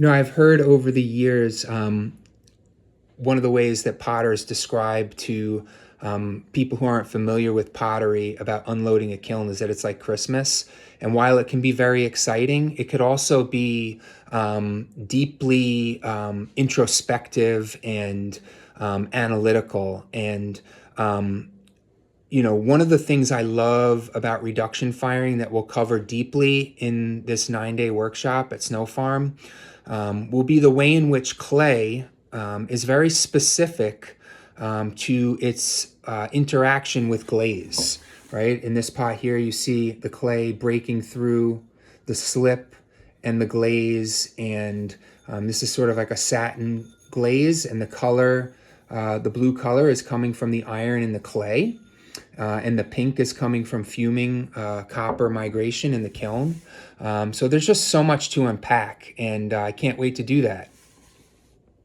I've heard over the years, one of the ways that potters describe to people who aren't familiar with pottery about unloading a kiln is that it's like Christmas. And while it can be very exciting, it could also be deeply introspective and analytical. And one of the things I love about reduction firing that we'll cover deeply in this 9-day workshop at Snow Farm will be the way in which clay is very specific to its interaction with glaze, right? In this pot here, you see the clay breaking through the slip and the glaze, and this is sort of like a satin glaze, and the color, the blue color is coming from the iron in the clay. And the pink is coming from fuming copper migration in the kiln. So there's just so much to unpack, and I can't wait to do that.